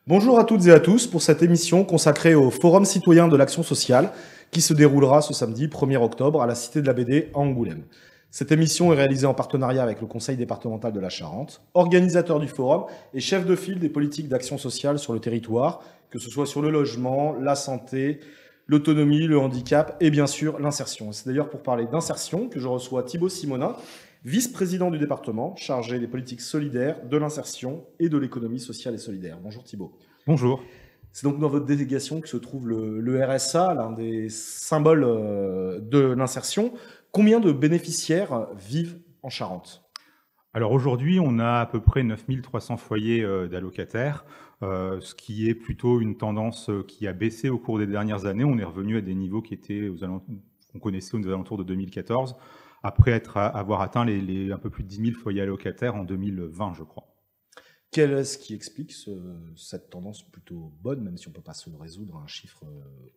Bonjour à toutes et à tous pour cette émission consacrée au Forum citoyen de l'action sociale qui se déroulera ce samedi 1er octobre à la Cité de la BD à Angoulême. Cette émission est réalisée en partenariat avec le Conseil départemental de la Charente, organisateur du forum et chef de file des politiques d'action sociale sur le territoire, que ce soit sur le logement, la santé, l'autonomie, le handicap et bien sûr l'insertion. C'est d'ailleurs pour parler d'insertion que je reçois Thibaut Simonin, vice-président du département, chargé des politiques solidaires, de l'insertion et de l'économie sociale et solidaire. Bonjour Thibaut. Bonjour. C'est donc dans votre délégation que se trouve le RSA, l'un des symboles de l'insertion. Combien de bénéficiaires vivent en Charente ? Alors aujourd'hui, on a à peu près 9300 foyers d'allocataires, ce qui est plutôt une tendance qui a baissé au cours des dernières années. On est revenu à des niveaux qui étaient qu'on connaissait aux alentours de 2014, après avoir atteint les un peu plus de 10 000 foyers allocataires en 2020, je crois. Quel est ce qui explique cette tendance plutôt bonne, même si on ne peut pas se résoudre à un chiffre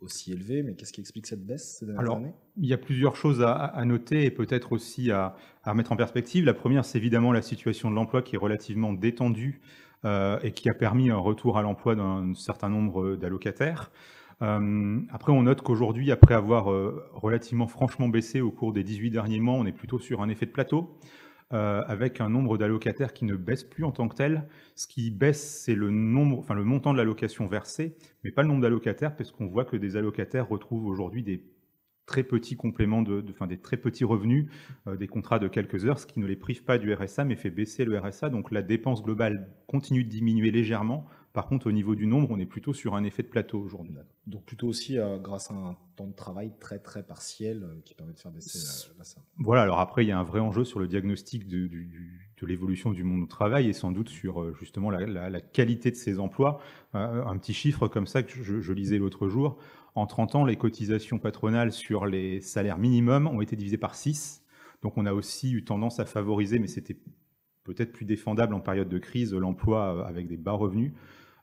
aussi élevé, mais qu'est-ce qui explique cette baisse ces dernières années ? Il y a plusieurs choses à noter et peut-être aussi à mettre en perspective. La première, c'est évidemment la situation de l'emploi qui est relativement détendue et qui a permis un retour à l'emploi d'un certain nombre d'allocataires. Après, on note qu'aujourd'hui, après avoir relativement franchement baissé au cours des 18 derniers mois, on est plutôt sur un effet de plateau. Avec un nombre d'allocataires qui ne baisse plus en tant que tel. Ce qui baisse, c'est le montant de l'allocation versée, mais pas le nombre d'allocataires, parce qu'on voit que des allocataires retrouvent aujourd'hui des très petits compléments, des très petits revenus, des contrats de quelques heures, ce qui ne les prive pas du RSA, mais fait baisser le RSA. Donc la dépense globale continue de diminuer légèrement. Par contre, au niveau du nombre, on est plutôt sur un effet de plateau aujourd'hui. Donc plutôt aussi grâce à un temps de travail très très partiel qui permet de faire baisser ça. Voilà, alors après, il y a un vrai enjeu sur le diagnostic de l'évolution du monde du travail et sans doute sur justement la qualité de ces emplois. Un petit chiffre comme ça que je lisais l'autre jour. En 30 ans, les cotisations patronales sur les salaires minimums ont été divisées par 6. Donc on a aussi eu tendance à favoriser, mais c'était peut-être plus défendable en période de crise, l'emploi avec des bas revenus.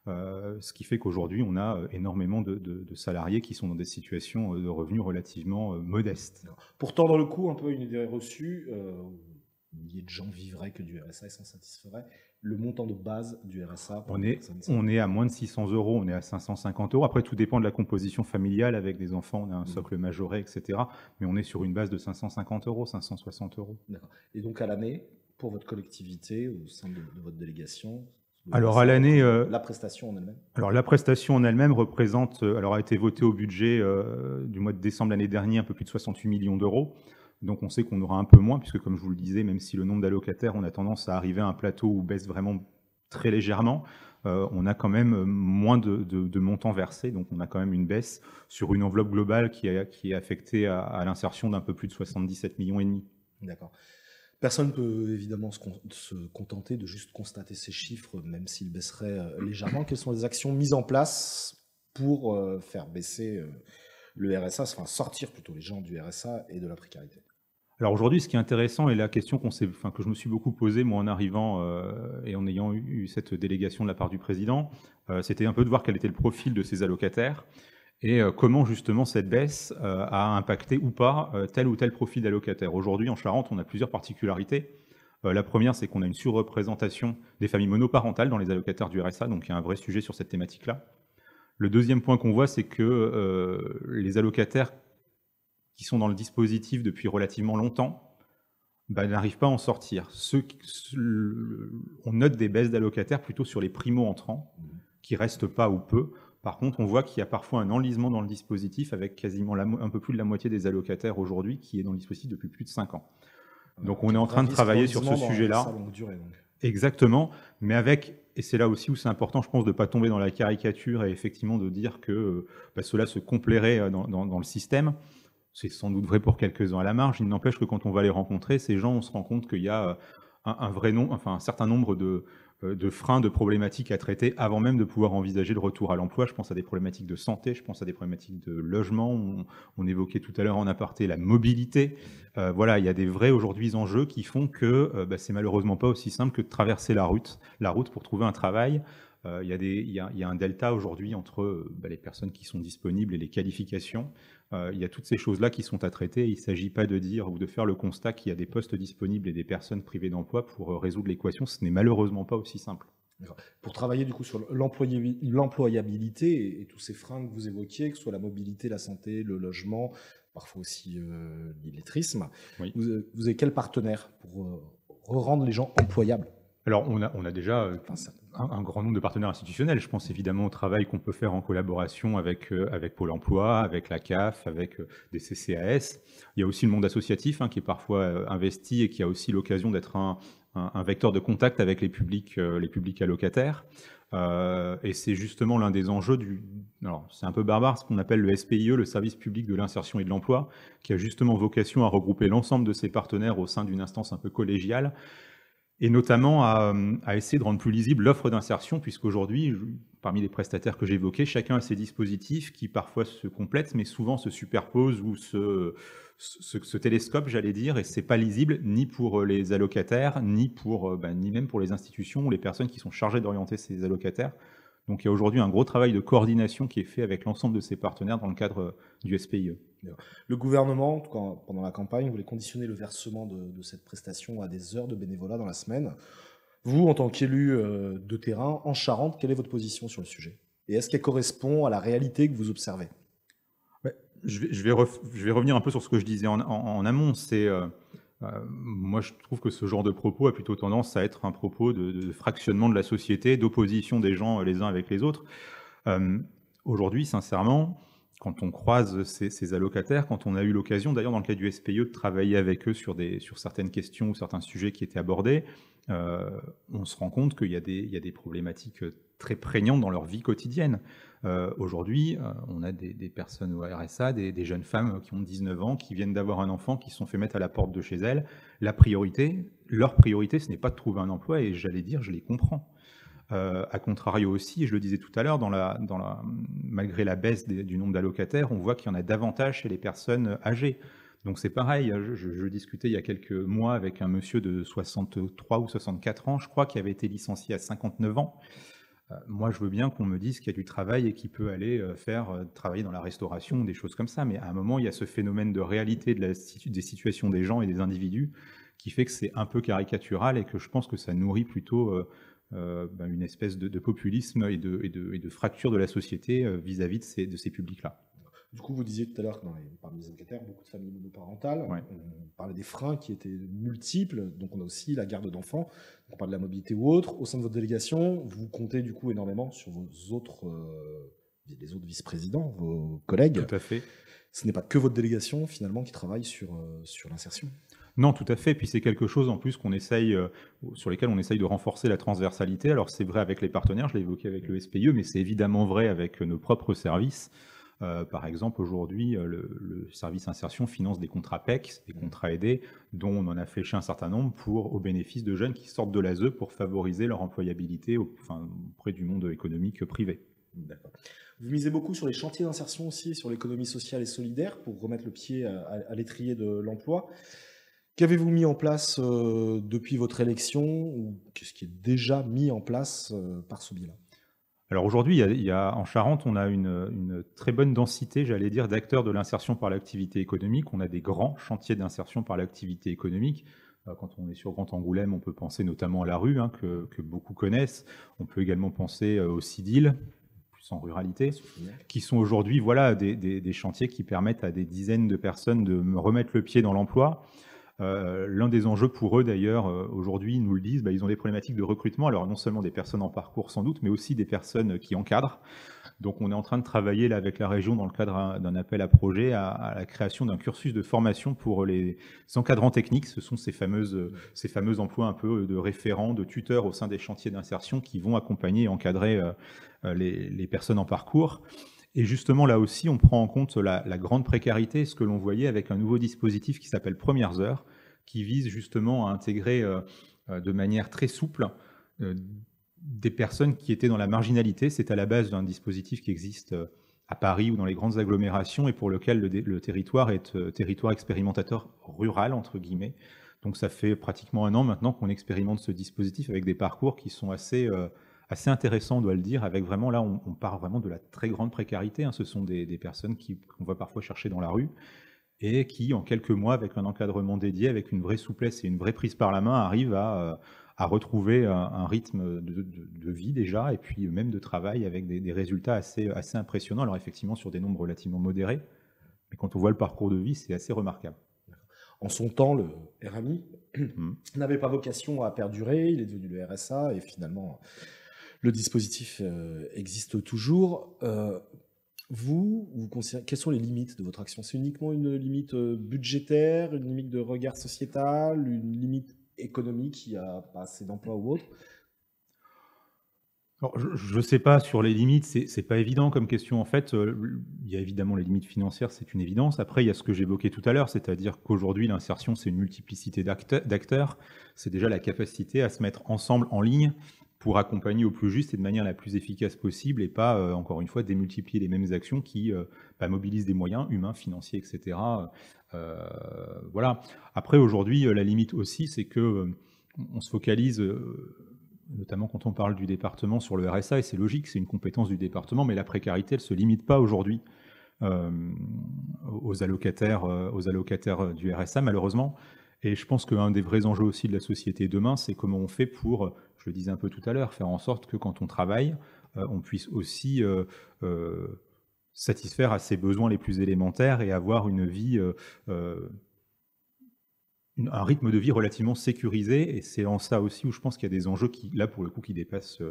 Ce qui fait qu'aujourd'hui, on a énormément de salariés qui sont dans des situations de revenus relativement modestes. Pourtant, dans le coup, un peu une idée reçue, milliers de gens vivraient que du RSA et s'en satisferaient. Le montant de base du RSA... On est à moins de 600 €, on est à 550 €. Après, tout dépend de la composition familiale. Avec des enfants, on a un socle majoré, etc. Mais on est sur une base de 550 €, 560 €. D'accord. Et donc, à l'année, pour votre collectivité, au sein de votre délégation... Alors à l'année, la prestation en elle-même. Alors la prestation en elle-même représente, a été votée au budget du mois de décembre l'année dernière, un peu plus de 68 millions d'euros. Donc on sait qu'on aura un peu moins, puisque comme je vous le disais, même si le nombre d'allocataires, on a tendance à arriver à un plateau où baisse vraiment très légèrement, on a quand même moins de montants versés. Donc on a quand même une baisse sur une enveloppe globale qui est affectée à l'insertion d'un peu plus de 77,5 millions. D'accord. Personne ne peut évidemment se contenter de juste constater ces chiffres, même s'ils baisseraient légèrement. Quelles sont les actions mises en place pour faire baisser le RSA, enfin sortir plutôt les gens du RSA et de la précarité ? Alors aujourd'hui, ce qui est intéressant, et la question que je me suis beaucoup posée, moi, en arrivant et en ayant eu cette délégation de la part du président, c'était un peu de voir quel était le profil de ces allocataires. Et comment justement cette baisse a impacté ou pas tel ou tel profil d'allocataire. Aujourd'hui, en Charente, on a plusieurs particularités. La première, c'est qu'on a une surreprésentation des familles monoparentales dans les allocataires du RSA, donc il y a un vrai sujet sur cette thématique-là. Le deuxième point qu'on voit, c'est que les allocataires qui sont dans le dispositif depuis relativement longtemps n'arrivent pas à en sortir. On note des baisses d'allocataires plutôt sur les primo-entrants, qui restent pas ou peu. Par contre, on voit qu'il y a parfois un enlisement dans le dispositif avec quasiment un peu plus de la moitié des allocataires aujourd'hui qui est dans le dispositif depuis plus de 5 ans. Donc on est en train de travailler sur ce sujet-là. Exactement, mais et c'est là aussi où c'est important, je pense, de ne pas tomber dans la caricature et effectivement de dire que cela se complairait dans le système. C'est sans doute vrai pour quelques-uns à la marge. Il n'empêche que quand on va les rencontrer, ces gens, on se rend compte qu'il y a un certain nombre de freins, de problématiques à traiter avant même de pouvoir envisager le retour à l'emploi. Je pense à des problématiques de santé, je pense à des problématiques de logement. On évoquait tout à l'heure en aparté la mobilité. Voilà, il y a des vrais aujourd'hui enjeux qui font que c'est malheureusement pas aussi simple que de traverser la route pour trouver un travail. Il y a un delta aujourd'hui entre les personnes qui sont disponibles et les qualifications. Il y a toutes ces choses-là qui sont à traiter. Il ne s'agit pas de dire ou de faire le constat qu'il y a des postes disponibles et des personnes privées d'emploi pour résoudre l'équation. Ce n'est malheureusement pas aussi simple. D'accord. Pour travailler du coup sur l'employabilité et tous ces freins que vous évoquiez, que ce soit la mobilité, la santé, le logement, parfois aussi l'illettrisme, Oui. vous avez quel partenaire pour rendre les gens employables? Alors, on a déjà Enfin, ça- un grand nombre de partenaires institutionnels. Je pense évidemment au travail qu'on peut faire en collaboration avec Pôle emploi, avec la CAF, avec des CCAS. Il y a aussi le monde associatif qui est parfois investi et qui a aussi l'occasion d'être un vecteur de contact avec les publics allocataires. Et c'est justement l'un des enjeux alors c'est un peu barbare, ce qu'on appelle le SPIE, le service public de l'insertion et de l'emploi, qui a justement vocation à regrouper l'ensemble de ses partenaires au sein d'une instance un peu collégiale, et notamment à essayer de rendre plus lisible l'offre d'insertion, puisqu'aujourd'hui, parmi les prestataires que j'évoquais, chacun a ses dispositifs qui parfois se complètent, mais souvent se superposent ou se télescopent, j'allais dire, et c'est pas lisible ni pour les allocataires, ni même pour les institutions ou les personnes qui sont chargées d'orienter ces allocataires. Donc il y a aujourd'hui un gros travail de coordination qui est fait avec l'ensemble de ces partenaires dans le cadre du SPIE. Le gouvernement, en tout cas, pendant la campagne, voulait conditionner le versement de cette prestation à des heures de bénévolat dans la semaine. Vous, en tant qu'élu de terrain en Charente, quelle est votre position sur le sujet? Et est-ce qu'elle correspond à la réalité que vous observez? Ouais, je vais revenir un peu sur ce que je disais en amont. Moi, je trouve que ce genre de propos a plutôt tendance à être un propos de fractionnement de la société, d'opposition des gens les uns avec les autres. Aujourd'hui, sincèrement, quand on croise ces allocataires, quand on a eu l'occasion, d'ailleurs dans le cas du SPIE, de travailler avec eux sur certaines questions ou certains sujets qui étaient abordés, on se rend compte qu'il y a des problématiques très prégnantes dans leur vie quotidienne. Aujourd'hui, on a des personnes au RSA, des jeunes femmes qui ont 19 ans, qui viennent d'avoir un enfant, qui se sont fait mettre à la porte de chez elles. Leur priorité, ce n'est pas de trouver un emploi, et j'allais dire, je les comprends. A contrario aussi, et je le disais tout à l'heure, malgré la baisse du nombre d'allocataires, on voit qu'il y en a davantage chez les personnes âgées. Donc c'est pareil, je discutais il y a quelques mois avec un monsieur de 63 ou 64 ans, je crois, qui avait été licencié à 59 ans. Moi, je veux bien qu'on me dise qu'il y a du travail et qu'il peut aller travailler dans la restauration, des choses comme ça, mais à un moment, il y a ce phénomène de réalité des situations des gens et des individus qui fait que c'est un peu caricatural et que je pense que ça nourrit plutôt une espèce de populisme et de fracture de la société vis-à-vis de ces publics-là. Du coup, vous disiez tout à l'heure que parmi les allocataires, beaucoup de familles monoparentales. Ouais. On parlait des freins qui étaient multiples. Donc, on a aussi la garde d'enfants. On parle de la mobilité ou autre. Au sein de votre délégation, vous comptez du coup énormément sur les autres vice-présidents, vos collègues. Tout à fait. Ce n'est pas que votre délégation, finalement, qui travaille sur l'insertion. Non, tout à fait. Puis c'est quelque chose en plus sur lesquels on essaye de renforcer la transversalité. Alors c'est vrai avec les partenaires, je l'ai évoqué avec le SPIE, mais c'est évidemment vrai avec nos propres services. Par exemple, aujourd'hui, le service insertion finance des contrats PEC, des contrats aidés, dont on en a fléché un certain nombre au bénéfice de jeunes qui sortent de l'ASE pour favoriser leur employabilité auprès du monde économique privé. D'accord. Vous misez beaucoup sur les chantiers d'insertion aussi, sur l'économie sociale et solidaire pour remettre le pied à l'étrier de l'emploi. Qu'avez-vous mis en place depuis votre élection ou qu'est-ce qui est déjà mis en place par ce bilan? Alors aujourd'hui, en Charente, on a une très bonne densité, j'allais dire, d'acteurs de l'insertion par l'activité économique. On a des grands chantiers d'insertion par l'activité économique. Quand on est sur Grand Angoulême, on peut penser notamment à la rue, que beaucoup connaissent. On peut également penser au CIDIL, plus en ruralité, qui sont aujourd'hui des chantiers qui permettent à des dizaines de personnes de remettre le pied dans l'emploi. L'un des enjeux pour eux d'ailleurs, aujourd'hui, ils nous le disent, ils ont des problématiques de recrutement, alors non seulement des personnes en parcours sans doute, mais aussi des personnes qui encadrent. Donc on est en train de travailler là avec la région dans le cadre d'un appel à projet à la création d'un cursus de formation pour les encadrants techniques. Ce sont ces fameux emplois un peu de référents, de tuteurs au sein des chantiers d'insertion qui vont accompagner et encadrer les personnes en parcours. Et justement, là aussi, on prend en compte la grande précarité, ce que l'on voyait avec un nouveau dispositif qui s'appelle Premières Heures, qui vise justement à intégrer de manière très souple des personnes qui étaient dans la marginalité. C'est à la base d'un dispositif qui existe à Paris ou dans les grandes agglomérations et pour lequel le territoire est territoire expérimentateur rural, entre guillemets. Donc ça fait pratiquement 1 an maintenant qu'on expérimente ce dispositif avec des parcours qui sont assez intéressant, on doit le dire, avec vraiment, là, on part vraiment de la très grande précarité. Ce sont des personnes qu'on va parfois chercher dans la rue et qui, en quelques mois, avec un encadrement dédié, avec une vraie souplesse et une vraie prise par la main, arrivent à à retrouver un rythme de vie déjà, et puis même de travail avec des résultats assez impressionnants. Alors effectivement sur des nombres relativement modérés, mais quand on voit le parcours de vie, c'est assez remarquable. En son temps, le RMI n'avait pas vocation à perdurer, il est devenu le RSA, et finalement, le dispositif existe toujours. Vous considérez, quelles sont les limites de votre action? C'est uniquement une limite budgétaire, une limite de regard sociétal, une limite économique, il n'y a pas assez d'emplois ou autre? Alors, je ne sais pas sur les limites, c'est pas évident comme question. En fait, il y a évidemment les limites financières, c'est une évidence. Après, il y a ce que j'évoquais tout à l'heure, c'est-à-dire qu'aujourd'hui, l'insertion, c'est une multiplicité d'acteurs. C'est déjà la capacité à se mettre ensemble en ligne pour accompagner au plus juste et de manière la plus efficace possible, et pas, encore une fois, démultiplier les mêmes actions qui mobilisent des moyens humains, financiers, etc. Voilà. Après, aujourd'hui, la limite aussi, c'est que on se focalise... notamment quand on parle du département sur le RSA, et c'est logique, c'est une compétence du département, mais la précarité, elle ne se limite pas aujourd'hui aux allocataires du RSA, malheureusement. Et je pense qu'un des vrais enjeux aussi de la société demain, c'est comment on fait pour, je le disais un peu tout à l'heure, faire en sorte que quand on travaille, on puisse aussi satisfaire à ses besoins les plus élémentaires et avoir une vie... un rythme de vie relativement sécurisé, et c'est en ça aussi où je pense qu'il y a des enjeux qui, là pour le coup, qui dépassent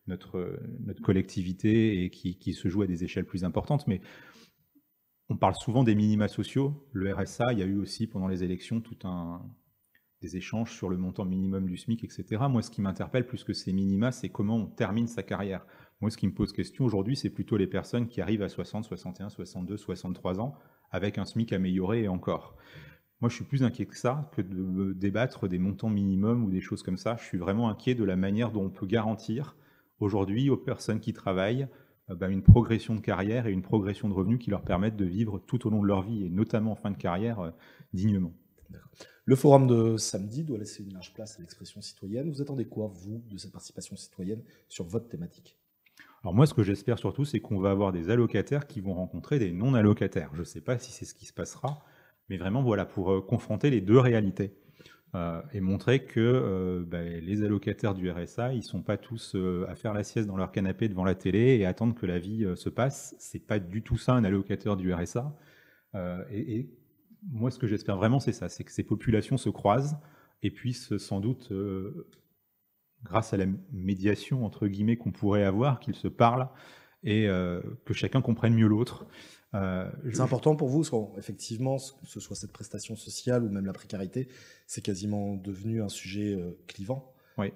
notre collectivité et qui se jouent à des échelles plus importantes. Mais on parle souvent des minima sociaux. Le RSA, il y a eu aussi pendant les élections des échanges sur le montant minimum du SMIC, etc. Moi, ce qui m'interpelle plus que ces minima, c'est comment on termine sa carrière. Moi, ce qui me pose question aujourd'hui, c'est plutôt les personnes qui arrivent à 60, 61, 62, 63 ans avec un SMIC amélioré et encore. Moi, je suis plus inquiet que ça, que de débattre des montants minimums ou des choses comme ça. Je suis vraiment inquiet de la manière dont on peut garantir aujourd'hui aux personnes qui travaillent une progression de carrière et une progression de revenus qui leur permettent de vivre tout au long de leur vie, et notamment en fin de carrière, dignement. Le forum de samedi doit laisser une large place à l'expression citoyenne. Vous attendez quoi, vous, de cette participation citoyenne sur votre thématique? Alors moi, ce que j'espère surtout, c'est qu'on va avoir des allocataires qui vont rencontrer des non-allocataires. Je ne sais pas si c'est ce qui se passera, mais vraiment, voilà, pour confronter les deux réalités et montrer que les allocataires du RSA, ils ne sont pas tous à faire la sieste dans leur canapé devant la télé et attendre que la vie se passe. Ce n'est pas du tout ça, un allocataire du RSA. Et moi, ce que j'espère vraiment, c'est ça, c'est que ces populations se croisent et puissent sans doute, grâce à la médiation, entre guillemets, qu'on pourrait avoir, qu'ils se parlent et que chacun comprenne mieux l'autre. C'est important pour vous, parce qu'effectivement, que ce soit cette prestation sociale ou même la précarité, c'est quasiment devenu un sujet clivant. Oui.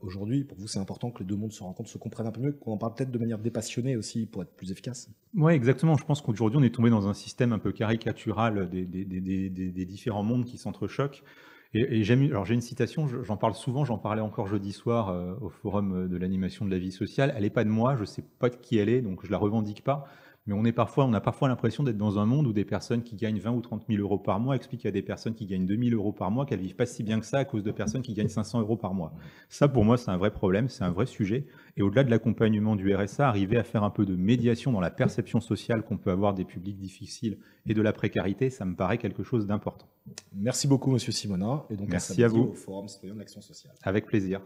Aujourd'hui, pour vous, c'est important que les deux mondes se rencontrent, se comprennent un peu mieux, qu'on en parle peut-être de manière dépassionnée aussi pour être plus efficace. Oui, exactement. Je pense qu'aujourd'hui, on est tombé dans un système un peu caricatural des différents mondes qui s'entrechoquent. Et j'ai une citation, j'en parle souvent, j'en parlais encore jeudi soir au forum de l'animation de la vie sociale. Elle n'est pas de moi, je ne sais pas de qui elle est, donc je ne la revendique pas. Mais on a parfois l'impression d'être dans un monde où des personnes qui gagnent 20 ou 30 000 euros par mois expliquent à des personnes qui gagnent 2 000 euros par mois qu'elles ne vivent pas si bien que ça à cause de personnes qui gagnent 500 euros par mois. Ça, pour moi, c'est un vrai problème, c'est un vrai sujet. Et au-delà de l'accompagnement du RSA, arriver à faire un peu de médiation dans la perception sociale qu'on peut avoir des publics difficiles et de la précarité, ça me paraît quelque chose d'important. Merci beaucoup, Monsieur Simonat. Et donc, merci à vous. Au Forum citoyen de l'Action sociale. Avec plaisir.